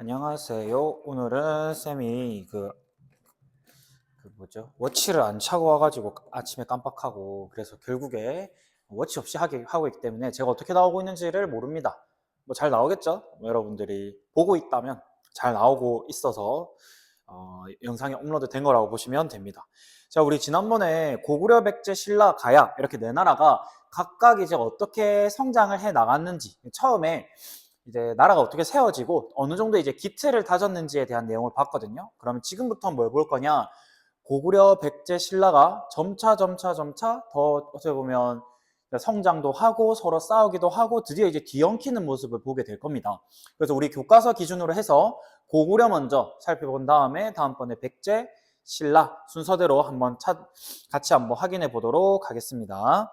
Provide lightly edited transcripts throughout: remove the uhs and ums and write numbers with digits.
안녕하세요. 오늘은 쌤이 워치를 안 차고 와가지고 아침에 깜빡하고 그래서 결국에 워치 없이 하고 있기 때문에 제가 어떻게 나오고 있는지를 모릅니다. 뭐 잘 나오겠죠? 뭐 여러분들이 보고 있다면 잘 나오고 있어서 영상이 업로드 된 거라고 보시면 됩니다. 자, 우리 지난번에 고구려, 백제, 신라, 가야 이렇게 네 나라가 각각 이제 어떻게 성장을 해 나갔는지 처음에 이제 나라가 어떻게 세워지고 어느 정도 이제 기틀을 다졌는지에 대한 내용을 봤거든요. 그러면 지금부터 뭘 볼 거냐? 고구려, 백제, 신라가 점차 더 어떻게 보면 성장도 하고 서로 싸우기도 하고 드디어 이제 뒤엉키는 모습을 보게 될 겁니다. 그래서 우리 교과서 기준으로 해서 고구려 먼저 살펴본 다음에 다음번에 백제, 신라 순서대로 같이 한번 확인해 보도록 하겠습니다.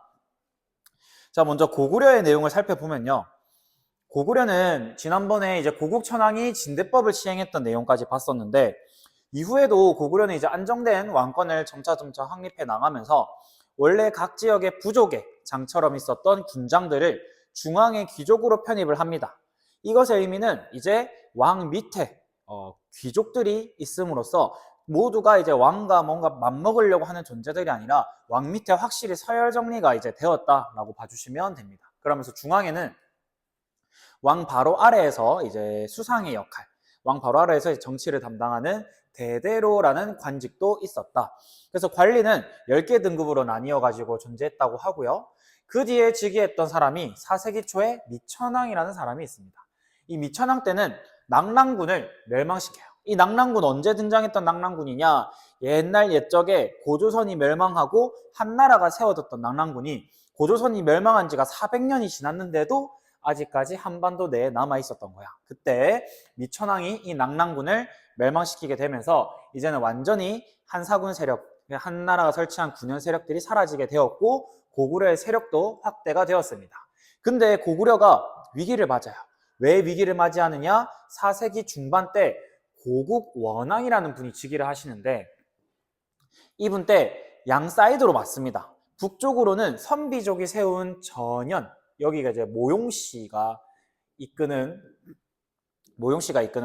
자, 먼저 고구려의 내용을 살펴보면요. 고구려는 지난번에 이제 고국천왕이 진대법을 시행했던 내용까지 봤었는데 이후에도 고구려는 이제 안정된 왕권을 점차 확립해 나가면서 원래 각 지역의 부족의 장처럼 있었던 군장들을 중앙의 귀족으로 편입을 합니다. 이것의 의미는 이제 왕 밑에 귀족들이 있음으로써 모두가 이제 왕과 뭔가 맞먹으려고 하는 존재들이 아니라 왕 밑에 확실히 서열 정리가 이제 되었다라고 봐주시면 됩니다. 그러면서 중앙에는 왕 바로 아래에서 이제 수상의 역할, 왕 바로 아래에서 정치를 담당하는 대대로라는 관직도 있었다. 그래서 관리는 10개 등급으로 나뉘어 가지고 존재했다고 하고요. 그 뒤에 즉위했던 사람이 4세기 초에 미천왕이라는 사람이 있습니다. 이 미천왕 때는 낙랑군을 멸망시켜요. 이 낙랑군 언제 등장했던 낙랑군이냐? 옛날 옛적에 고조선이 멸망하고 한나라가 세워졌던 낙랑군이 고조선이 멸망한 지가 400년이 지났는데도 아직까지 한반도 내에 남아 있었던 거야. 그때 미천왕이 이 낙랑군을 멸망시키게 되면서 이제는 완전히 한사군 세력, 한나라가 설치한 군현 세력들이 사라지게 되었고 고구려의 세력도 확대가 되었습니다. 근데 고구려가 위기를 맞아요. 왜 위기를 맞이하느냐? 4세기 중반 때 고국 원왕이라는 분이 즉위를 하시는데 이분 때 양 사이드로 맞습니다. 북쪽으로는 선비족이 세운 전현, 여기가 이제 모용씨가 이끄는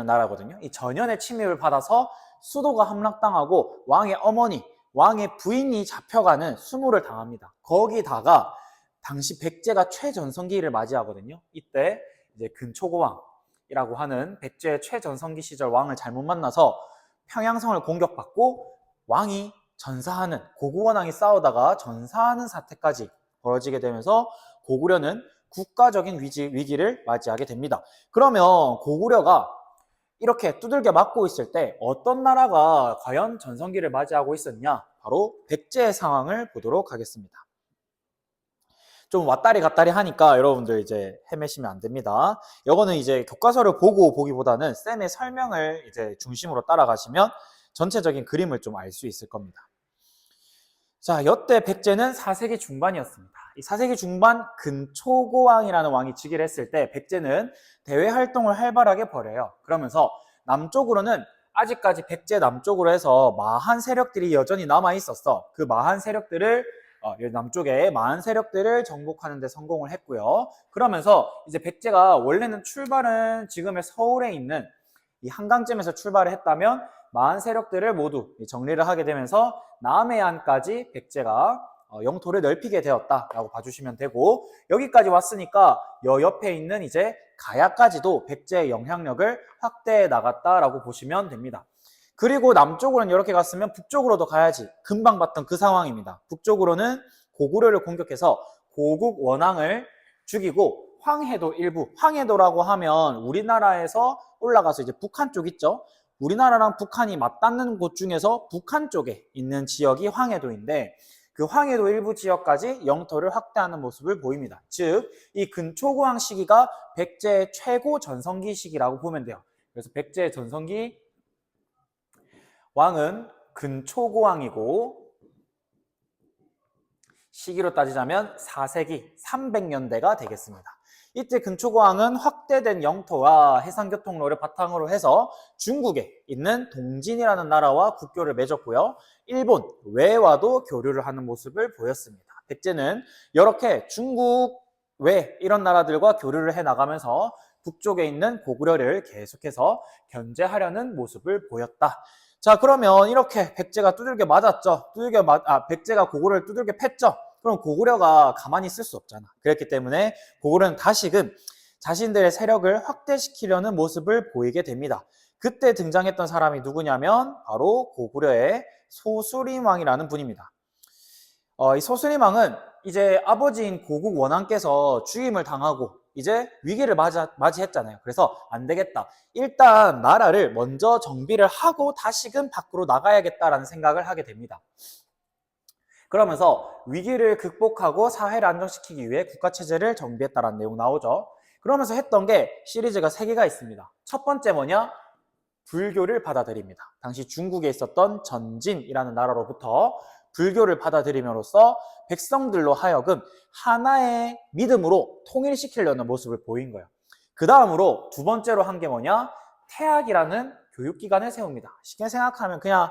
나라거든요. 이 전현의 침입을 받아서 수도가 함락당하고 왕의 어머니, 왕의 부인이 잡혀가는 수모를 당합니다. 거기다가 당시 백제가 최전성기를 맞이하거든요. 이때 이제 근초고왕이라고 하는 백제의 최전성기 시절 왕을 잘못 만나서 평양성을 공격받고 왕이 전사하는, 고구원왕이 싸우다가 전사하는 사태까지 벌어지게 되면서 고구려는 국가적인 위기를 맞이하게 됩니다. 그러면 고구려가 이렇게 두들겨 맞고 있을 때 어떤 나라가 과연 전성기를 맞이하고 있었냐? 바로 백제의 상황을 보도록 하겠습니다. 좀 왔다리 갔다리 하니까 여러분들 이제 헤매시면 안 됩니다. 이거는 이제 교과서를 보고 보기보다는 쌤의 설명을 이제 중심으로 따라가시면 전체적인 그림을 좀 알 수 있을 겁니다. 자, 이때 백제는 4세기 중반이었습니다. 이 4세기 중반 근초고왕이라는 왕이 즉위를 했을 때 백제는 대외 활동을 활발하게 벌여요. 그러면서 남쪽으로는 아직까지 백제 남쪽으로 해서 마한 세력들이 여전히 남아 있었어. 그 마한 세력들을 남쪽에 마한 세력들을 정복하는 데 성공을 했고요. 그러면서 이제 백제가 원래는 출발은 지금의 서울에 있는 이 한강쯤에서 출발을 했다면 마한 세력들을 모두 정리를 하게 되면서 남해안까지 백제가 영토를 넓히게 되었다라고 봐주시면 되고, 여기까지 왔으니까 옆에 있는 이제 가야까지도 백제의 영향력을 확대해 나갔다라고 보시면 됩니다. 그리고 남쪽으로는 이렇게 갔으면 북쪽으로도 가야지. 금방 봤던 그 상황입니다. 북쪽으로는 고구려를 공격해서 고국 원왕을 죽이고 황해도 일부, 황해도라고 하면 우리나라에서 올라가서 이제 북한 쪽 있죠. 우리나라랑 북한이 맞닿는 곳 중에서 북한 쪽에 있는 지역이 황해도인데 그 황해도 일부 지역까지 영토를 확대하는 모습을 보입니다. 즉, 이 근초고왕 시기가 백제의 최고 전성기 시기라고 보면 돼요. 그래서 백제의 전성기 왕은 근초고왕이고 시기로 따지자면 4세기 300년대가 되겠습니다. 이때 근초고왕은 확대된 영토와 해상교통로를 바탕으로 해서 중국에 있는 동진이라는 나라와 국교를 맺었고요. 일본 외와도 교류를 하는 모습을 보였습니다. 백제는 이렇게 중국 외 이런 나라들과 교류를 해 나가면서 북쪽에 있는 고구려를 계속해서 견제하려는 모습을 보였다. 자, 그러면 이렇게 백제가 두들겨 맞았죠. 백제가 고구려를 두들겨 팼죠. 그럼 고구려가 가만히 있을 수 없잖아. 그렇기 때문에 고구려는 다시금 자신들의 세력을 확대시키려는 모습을 보이게 됩니다. 그때 등장했던 사람이 누구냐면 바로 고구려의 소수림왕이라는 분입니다. 이 소수림왕은 이제 아버지인 고국 원왕께서 죽임을 당하고 이제 위기를 맞이했잖아요. 그래서 안 되겠다. 일단 나라를 먼저 정비를 하고 다시금 밖으로 나가야겠다라는 생각을 하게 됩니다. 그러면서 위기를 극복하고 사회를 안정시키기 위해 국가체제를 정비했다라는 내용 나오죠. 그러면서 했던 게 시리즈가 3개가 있습니다. 첫 번째 뭐냐? 불교를 받아들입니다. 당시 중국에 있었던 전진이라는 나라로부터 불교를 받아들임으로써 백성들로 하여금 하나의 믿음으로 통일시키려는 모습을 보인 거예요. 그 다음으로 두 번째로 한 게 뭐냐? 태학이라는 교육기관을 세웁니다. 쉽게 생각하면 그냥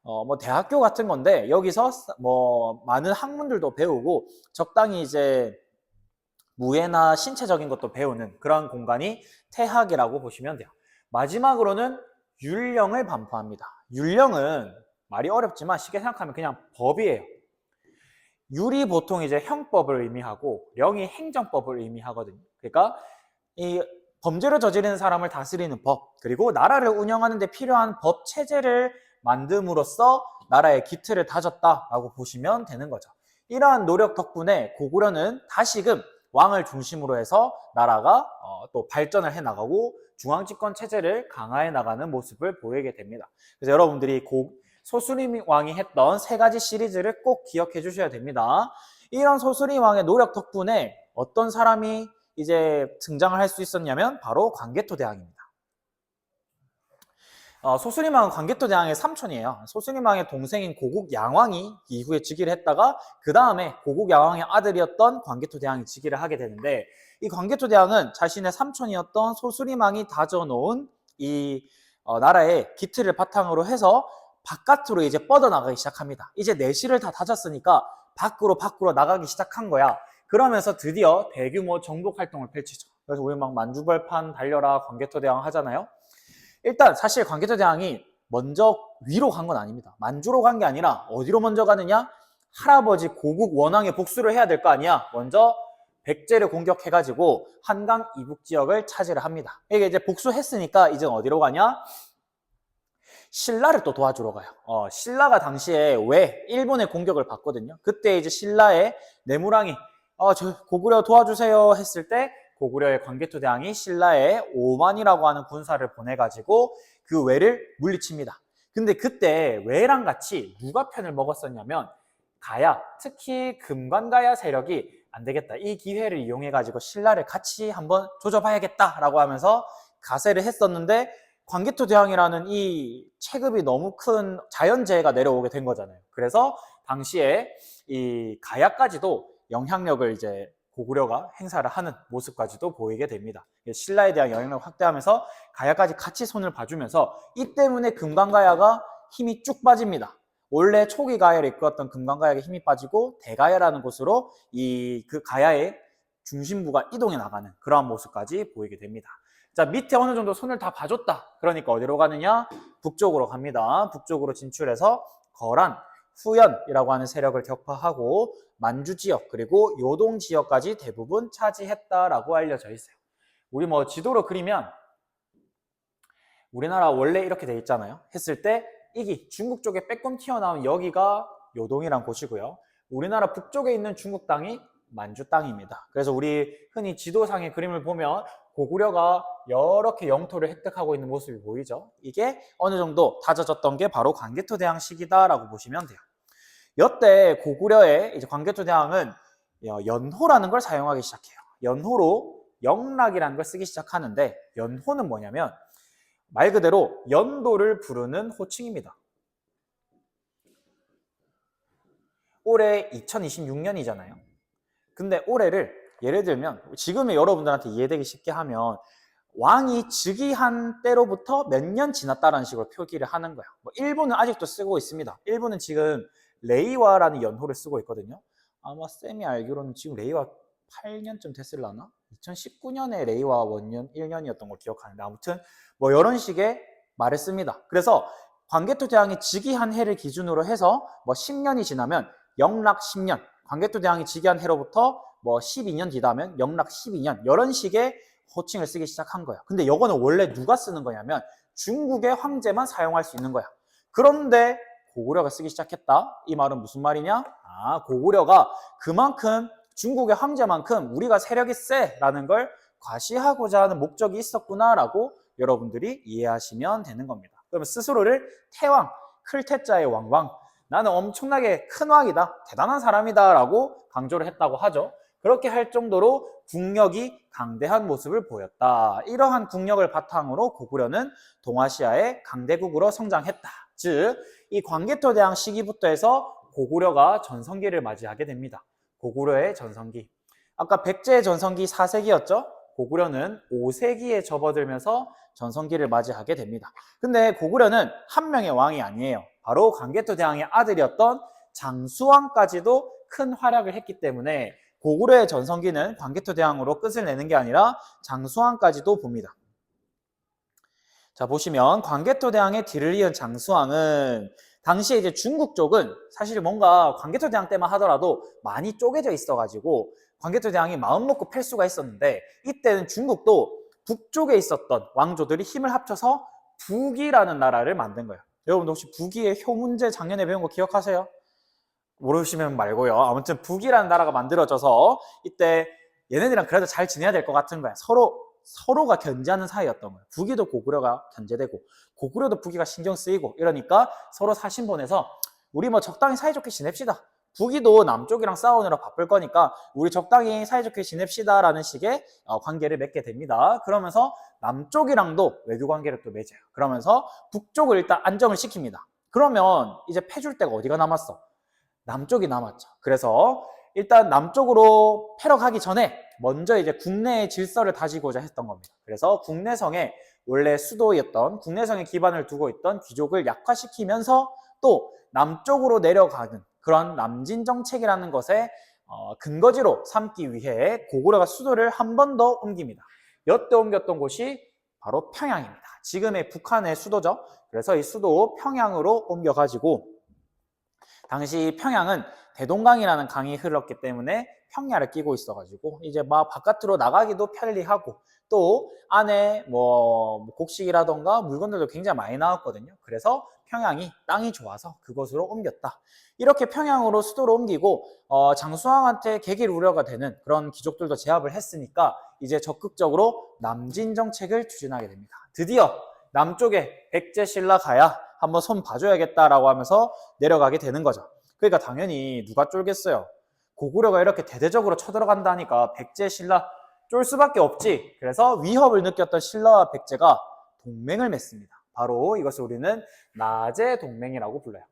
뭐 대학교 같은 건데 여기서 뭐 많은 학문들도 배우고 적당히 이제 무예나 신체적인 것도 배우는 그런 공간이 태학이라고 보시면 돼요. 마지막으로는 율령을 반포합니다. 율령은 말이 어렵지만 쉽게 생각하면 그냥 법이에요. 율이 보통 이제 형법을 의미하고 령이 행정법을 의미하거든요. 그러니까 이 범죄를 저지르는 사람을 다스리는 법, 그리고 나라를 운영하는 데 필요한 법 체제를 만듦으로써 나라의 기틀을 다졌다라고 보시면 되는 거죠. 이러한 노력 덕분에 고구려는 다시금 왕을 중심으로 해서 나라가 또 발전을 해나가고 중앙집권 체제를 강화해 나가는 모습을 보이게 됩니다. 그래서 여러분들이 소수림 왕이 했던 3가지 시리즈를 꼭 기억해 주셔야 됩니다. 이런 소수림 왕의 노력 덕분에 어떤 사람이 이제 등장을 할 수 있었냐면 바로 광개토대왕입니다. 소수림 왕은 광개토대왕의 삼촌이에요. 소수림 왕의 동생인 고국 양왕이 이후에 즉위를 했다가 그 다음에 고국 양왕의 아들이었던 광개토대왕이 즉위를 하게 되는데, 이 광개토대왕은 자신의 삼촌이었던 소수림 왕이 다져놓은 이 나라의 기틀을 바탕으로 해서 바깥으로 이제 뻗어나가기 시작합니다. 이제 내실을 다 다졌으니까 밖으로 나가기 시작한 거야. 그러면서 드디어 대규모 정복 활동을 펼치죠. 그래서 우리 막 만주벌판 달려라 광개토대왕 하잖아요. 일단 사실 광개토대왕이 먼저 위로 간 건 아닙니다. 만주로 간 게 아니라 어디로 먼저 가느냐? 할아버지 고국 원왕의 복수를 해야 될 거 아니야. 먼저 백제를 공격해가지고 한강 이북 지역을 차지를 합니다. 이게 이제 복수했으니까 이제 어디로 가냐? 신라를 또 도와주러 가요. 신라가 당시에 왜 일본의 공격을 받거든요. 그때 이제 신라의 내무랑이 저 고구려 도와주세요 했을 때 고구려의 광개토대왕이 신라에 오만이라고 하는 군사를 보내가지고 그 왜를 물리칩니다. 근데 그때 왜랑 같이 누가 편을 먹었었냐면 가야, 특히 금관가야 세력이 안 되겠다. 이 기회를 이용해가지고 신라를 같이 한번 조져봐야겠다라고 하면서 가세를 했었는데 광개토대왕이라는 이 체급이 너무 큰 자연재해가 내려오게 된 거잖아요. 그래서 당시에 이 가야까지도 영향력을 이제 고구려가 행사를 하는 모습까지도 보이게 됩니다. 신라에 대한 영향력을 확대하면서 가야까지 같이 손을 봐주면서 이 때문에 금관가야가 힘이 쭉 빠집니다. 원래 초기 가야를 이끌었던 금관가야가 힘이 빠지고 대가야라는 곳으로 그 가야의 중심부가 이동해 나가는 그러한 모습까지 보이게 됩니다. 자, 밑에 어느 정도 손을 다 봐줬다. 그러니까 어디로 가느냐? 북쪽으로 갑니다. 북쪽으로 진출해서 거란, 후연이라고 하는 세력을 격파하고 만주 지역 그리고 요동 지역까지 대부분 차지했다라고 알려져 있어요. 우리 뭐 지도로 그리면 우리나라 원래 이렇게 돼 있잖아요. 했을 때 이기 중국 쪽에 빼꼼 튀어나온 여기가 요동이란 곳이고요. 우리나라 북쪽에 있는 중국 땅이 만주 땅입니다. 그래서 우리 흔히 지도상의 그림을 보면 고구려가 이렇게 영토를 획득하고 있는 모습이 보이죠. 이게 어느 정도 다져졌던 게 바로 광개토대왕 시기다라고 보시면 돼요. 이때 고구려의 이제 광개토대왕은 연호라는 걸 사용하기 시작해요. 연호로 영락이라는 걸 쓰기 시작하는데 연호는 뭐냐면 말 그대로 연도를 부르는 호칭입니다. 올해 2026년이잖아요. 근데 올해를 예를 들면 지금의 여러분들한테 이해되기 쉽게 하면 왕이 즉위한 때로부터 몇 년 지났다라는 식으로 표기를 하는 거야. 뭐 일본은 아직도 쓰고 있습니다. 일본은 지금 레이와라는 연호를 쓰고 있거든요. 아마 쌤이 알기로는 지금 레이와 8년쯤 됐을라나? 2019년에 레이와 원년 1년이었던 걸 기억하는데 아무튼 뭐 이런 식의 말을 씁니다. 그래서 광개토 대왕이 즉위한 해를 기준으로 해서 뭐 10년이 지나면 영락 10년, 광개토 대왕이 즉위한 해로부터 뭐 12년 뒤다면 영락 12년 이런 식의 호칭을 쓰기 시작한 거야. 근데 이거는 원래 누가 쓰는 거냐면 중국의 황제만 사용할 수 있는 거야. 그런데 고구려가 쓰기 시작했다. 이 말은 무슨 말이냐? 아, 고구려가 그만큼 중국의 황제만큼 우리가 세력이 세라는 걸 과시하고자 하는 목적이 있었구나라고 여러분들이 이해하시면 되는 겁니다. 그러면 스스로를 태왕, 클태자의 왕왕, 나는 엄청나게 큰 왕이다, 대단한 사람이다 라고 강조를 했다고 하죠. 그렇게 할 정도로 국력이 강대한 모습을 보였다. 이러한 국력을 바탕으로 고구려는 동아시아의 강대국으로 성장했다. 즉, 이 광개토 대왕 시기부터 해서 고구려가 전성기를 맞이하게 됩니다. 고구려의 전성기. 아까 백제의 전성기 4세기였죠? 고구려는 5세기에 접어들면서 전성기를 맞이하게 됩니다. 근데 고구려는 한 명의 왕이 아니에요. 바로 광개토 대왕의 아들이었던 장수왕까지도 큰 활약을 했기 때문에 고구려의 전성기는 광개토 대왕으로 끝을 내는 게 아니라 장수왕까지도 봅니다. 자, 보시면 광개토 대왕의 뒤를 이은 장수왕은 당시에 이제 중국 쪽은 사실 뭔가 광개토 대왕 때만 하더라도 많이 쪼개져 있어가지고 광개토 대왕이 마음 먹고 팰 수가 있었는데 이때는 중국도 북쪽에 있었던 왕조들이 힘을 합쳐서 북이라는 나라를 만든 거예요. 여러분들 혹시 북이의 효 문제 작년에 배운 거 기억하세요? 모르시면 말고요. 아무튼 북이라는 나라가 만들어져서 이때 얘네들이랑 그래도 잘 지내야 될 것 같은 거야. 서로가 견제하는 사이였던 거예요. 북이도 고구려가 견제되고 고구려도 북이가 신경 쓰이고 이러니까 서로 사신 보내서 우리 뭐 적당히 사이좋게 지냅시다. 북이도 남쪽이랑 싸우느라 바쁠 거니까 우리 적당히 사이좋게 지냅시다 라는 식의 관계를 맺게 됩니다. 그러면서 남쪽이랑도 외교 관계를 또 맺어요. 그러면서 북쪽을 일단 안정을 시킵니다. 그러면 이제 패줄 데가 어디가 남았어? 남쪽이 남았죠. 그래서 일단 남쪽으로 패러 가기 전에 먼저 이제 국내의 질서를 다지고자 했던 겁니다. 그래서 국내성에 원래 수도였던 국내성에 기반을 두고 있던 귀족을 약화시키면서 또 남쪽으로 내려가는 그런 남진 정책이라는 것에 근거지로 삼기 위해 고구려가 수도를 한 번 더 옮깁니다. 여태 옮겼던 곳이 바로 평양입니다. 지금의 북한의 수도죠. 그래서 이 수도 평양으로 옮겨가지고 당시 평양은 대동강이라는 강이 흘렀기 때문에 평야를 끼고 있어가지고 이제 막 바깥으로 나가기도 편리하고 또 안에 뭐 곡식이라던가 물건들도 굉장히 많이 나왔거든요. 그래서 평양이 땅이 좋아서 그곳으로 옮겼다. 이렇게 평양으로 수도로 옮기고 장수왕한테 개길 우려가 되는 그런 귀족들도 제압을 했으니까 이제 적극적으로 남진 정책을 추진하게 됩니다. 드디어 남쪽에 백제 신라 가야 한번 손 봐줘야겠다라고 하면서 내려가게 되는 거죠. 그러니까 당연히 누가 쫄겠어요. 고구려가 이렇게 대대적으로 쳐들어간다니까 백제 신라 쫄 수밖에 없지. 그래서 위협을 느꼈던 신라와 백제가 동맹을 맺습니다. 바로 이것을 우리는 나제 동맹이라고 불러요.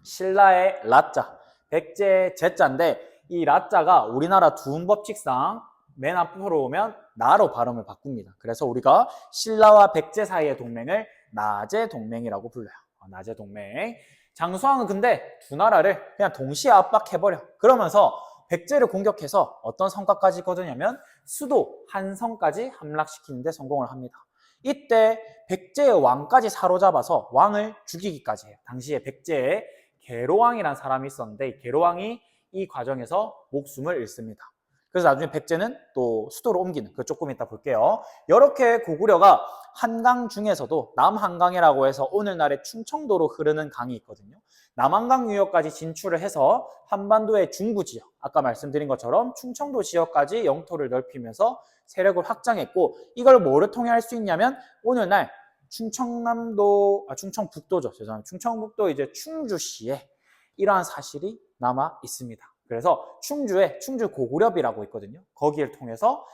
신라의 라자, 백제의 제자인데 이 라자가 우리나라 두음법칙상 맨 앞으로 오면 나로 발음을 바꿉니다. 그래서 우리가 신라와 백제 사이의 동맹을 나제 동맹이라고 불러요. 나제 동맹. 장수왕은 근데 두 나라를 그냥 동시에 압박해버려. 그러면서 백제를 공격해서 어떤 성과까지 거두냐면 수도 한성까지 함락시키는 데 성공을 합니다. 이때 백제의 왕까지 사로잡아서 왕을 죽이기까지 해요. 당시에 백제에 계로왕이라는 사람이 있었는데 이 계로왕이 이 과정에서 목숨을 잃습니다. 그래서 나중에 백제는 또 수도로 옮기는, 그거 조금 이따 볼게요. 이렇게 고구려가 한강 중에서도 남한강이라고 해서 오늘날의 충청도로 흐르는 강이 있거든요. 남한강 유역까지 진출을 해서 한반도의 중부 지역, 아까 말씀드린 것처럼 충청도 지역까지 영토를 넓히면서 세력을 확장했고 이걸 뭐를 통해 할 수 있냐면 오늘날 충청북도죠. 죄송합니다. 충청북도 이제 충주시에 이러한 사실이 남아 있습니다. 그래서 충주에 충주 고구려비라고 있거든요. 거기를 통해서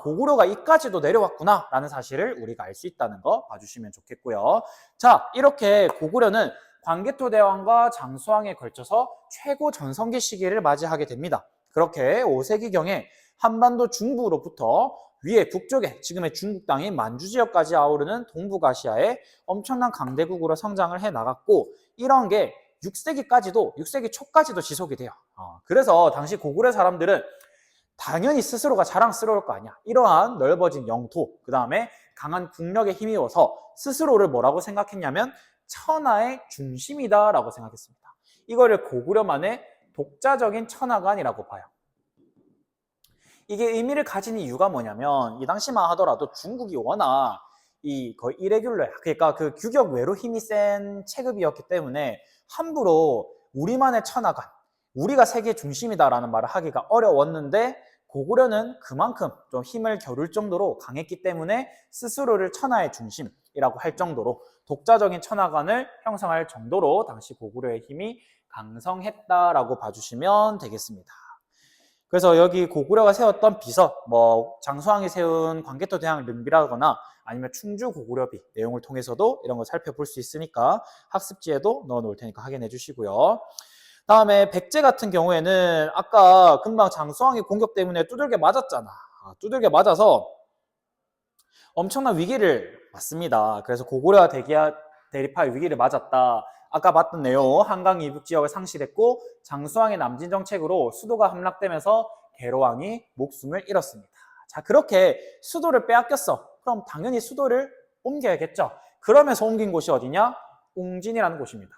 고구려가 이까지도 내려왔구나 라는 사실을 우리가 알 수 있다는 거 봐주시면 좋겠고요. 자, 이렇게 고구려는 광개토 대왕과 장수왕에 걸쳐서 최고 전성기 시기를 맞이하게 됩니다. 그렇게 5세기경에 한반도 중부로부터 위에 북쪽에 지금의 중국 땅인 만주 지역까지 아우르는 동북아시아의 엄청난 강대국으로 성장을 해 나갔고 이런 게 6세기 초까지도 지속이 돼요. 그래서 당시 고구려 사람들은 당연히 스스로가 자랑스러울 거 아니야. 이러한 넓어진 영토, 그 다음에 강한 국력에 힘입어서 스스로를 뭐라고 생각했냐면 천하의 중심이다라고 생각했습니다. 이거를 고구려만의 독자적인 천하관이라고 봐요. 이게 의미를 가진 이유가 뭐냐면 이 당시만 하더라도 중국이 워낙 거의 이레귤러야. 그러니까 그 규격 외로 힘이 센 체급이었기 때문에 함부로 우리만의 천하관, 우리가 세계 중심이다라는 말을 하기가 어려웠는데 고구려는 그만큼 좀 힘을 겨룰 정도로 강했기 때문에 스스로를 천하의 중심이라고 할 정도로 독자적인 천하관을 형성할 정도로 당시 고구려의 힘이 강성했다라고 봐주시면 되겠습니다. 그래서 여기 고구려가 세웠던 비서, 뭐 장수왕이 세운 광개토대왕 릉비라거나 아니면 충주 고구려비 내용을 통해서도 이런 거 살펴볼 수 있으니까 학습지에도 넣어 놓을 테니까 확인해 주시고요. 다음에 백제 같은 경우에는 아까 금방 장수왕의 공격 때문에 두들겨 맞았잖아. 두들겨 맞아서 엄청난 위기를 맞습니다. 그래서 고구려와 대립할 위기를 맞았다. 아까 봤던 내용, 한강 이북 지역을 상실했고 장수왕의 남진 정책으로 수도가 함락되면서 계로왕이 목숨을 잃었습니다. 자, 그렇게 수도를 빼앗겼어. 그럼 당연히 수도를 옮겨야겠죠. 그러면서 옮긴 곳이 어디냐? 웅진이라는 곳입니다.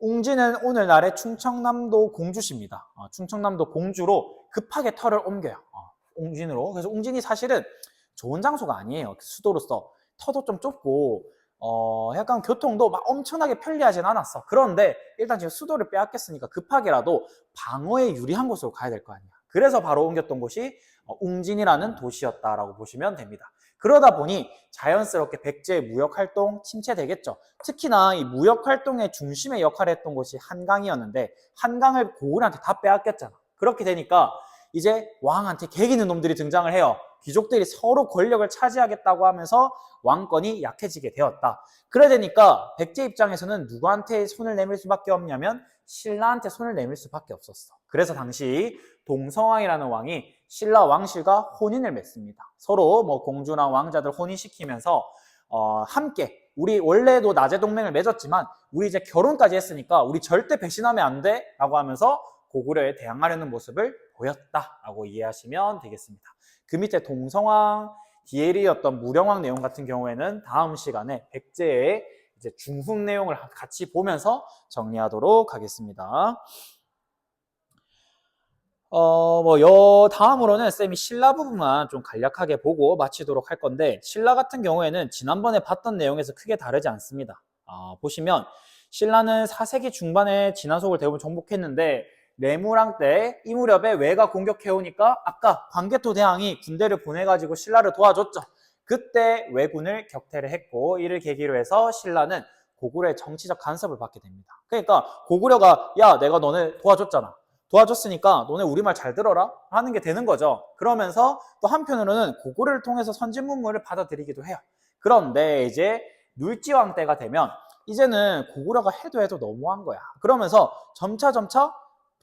웅진은 오늘날의 충청남도 공주시입니다. 충청남도 공주로 급하게 터를 옮겨요. 웅진으로. 그래서 웅진이 사실은 좋은 장소가 아니에요. 수도로서. 터도 좀 좁고 약간 교통도 막 엄청나게 편리하진 않았어. 그런데 일단 지금 수도를 빼앗겼으니까 급하게라도 방어에 유리한 곳으로 가야 될 거 아니야. 그래서 바로 옮겼던 곳이 웅진이라는 도시였다라고 보시면 됩니다. 그러다 보니 자연스럽게 백제의 무역활동 침체되겠죠. 특히나 이 무역활동의 중심의 역할을 했던 곳이 한강이었는데 한강을 고구려한테 다 빼앗겼잖아. 그렇게 되니까 이제 왕한테 개기는 놈들이 등장을 해요. 귀족들이 서로 권력을 차지하겠다고 하면서 왕권이 약해지게 되었다. 그래 되니까 백제 입장에서는 누구한테 손을 내밀 수밖에 없냐면 신라한테 손을 내밀 수밖에 없었어. 그래서 당시 동성왕이라는 왕이 신라 왕실과 혼인을 맺습니다. 서로 뭐 공주랑 왕자들 혼인시키면서 함께 우리 원래도 나제 동맹을 맺었지만 우리 이제 결혼까지 했으니까 우리 절대 배신하면 안 돼 라고 하면서 고구려에 대항하려는 모습을 보였다라고 이해하시면 되겠습니다. 그 밑에 동성왕 뒤에 이었던 무령왕 내용 같은 경우에는 다음 시간에 백제의 이제 중흥 내용을 같이 보면서 정리하도록 하겠습니다. 다음으로는 쌤이 신라 부분만 좀 간략하게 보고 마치도록 할 건데 신라 같은 경우에는 지난번에 봤던 내용에서 크게 다르지 않습니다. 보시면 신라는 4세기 중반에 진화속을 대부분 정복했는데 레무랑 때 이 무렵에 왜가 공격해오니까 아까 광개토 대왕이 군대를 보내가지고 신라를 도와줬죠. 그때 왜군을 격퇴를 했고 이를 계기로 해서 신라는 고구려의 정치적 간섭을 받게 됩니다. 그러니까 고구려가 야 내가 너네 도와줬잖아. 도와줬으니까 너네 우리 말 잘 들어라 하는 게 되는 거죠. 그러면서 또 한편으로는 고구려를 통해서 선진문물을 받아들이기도 해요. 그런데 이제 눌지왕 때가 되면 이제는 고구려가 해도 너무한 거야. 그러면서 점차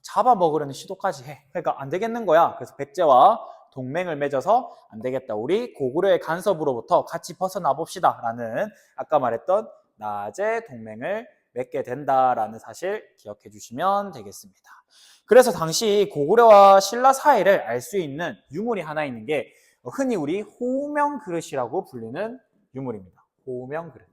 잡아먹으려는 시도까지 해. 그러니까 안 되겠는 거야. 그래서 백제와 동맹을 맺어서 안 되겠다. 우리 고구려의 간섭으로부터 같이 벗어나 봅시다. 라는 아까 말했던 나제 동맹을 맺게 된다라는 사실 기억해 주시면 되겠습니다. 그래서 당시 고구려와 신라 사이를 알 수 있는 유물이 하나 있는 게 흔히 우리 호명 그릇이라고 불리는 유물입니다. 호명 그릇.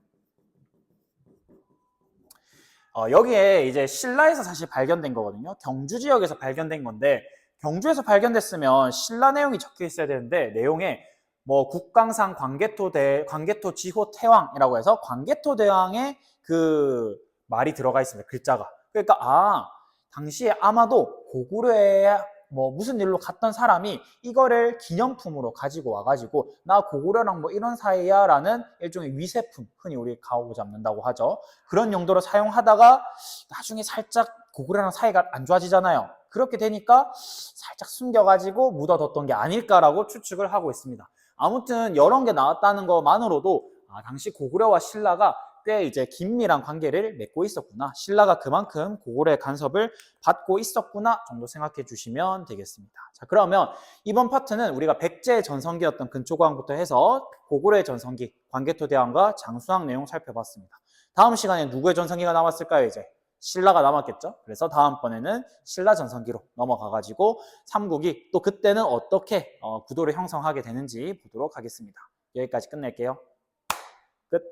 여기에 이제 신라에서 사실 발견된 거거든요. 경주 지역에서 발견된 건데 경주에서 발견됐으면 신라 내용이 적혀 있어야 되는데 내용에 뭐 국강상 광개토 지호 태왕이라고 해서 광개토 대왕의 그 말이 들어가 있습니다. 글자가. 그러니까 당시에 아마도 고구려에 뭐 무슨 일로 갔던 사람이 이거를 기념품으로 가지고 와가지고 나 고구려랑 뭐 이런 사이야 라는 일종의 위세품, 흔히 우리 가오 잡는다고 하죠. 그런 용도로 사용하다가 나중에 살짝 고구려랑 사이가 안 좋아지잖아요. 그렇게 되니까 살짝 숨겨가지고 묻어뒀던 게 아닐까라고 추측을 하고 있습니다. 아무튼 이런 게 나왔다는 것만으로도 당시 고구려와 신라가 꽤 이제 긴밀한 관계를 맺고 있었구나. 신라가 그만큼 고구려의 간섭을 받고 있었구나 정도 생각해 주시면 되겠습니다. 자, 그러면 이번 파트는 우리가 백제의 전성기였던 근초고왕부터 해서 고구려의 전성기, 광개토 대왕과 장수왕 내용 살펴봤습니다. 다음 시간에 누구의 전성기가 남았을까요, 이제? 신라가 남았겠죠. 그래서 다음번에는 신라 전성기로 넘어가가지고 삼국이 또 그때는 어떻게 구도를 형성하게 되는지 보도록 하겠습니다. 여기까지 끝낼게요.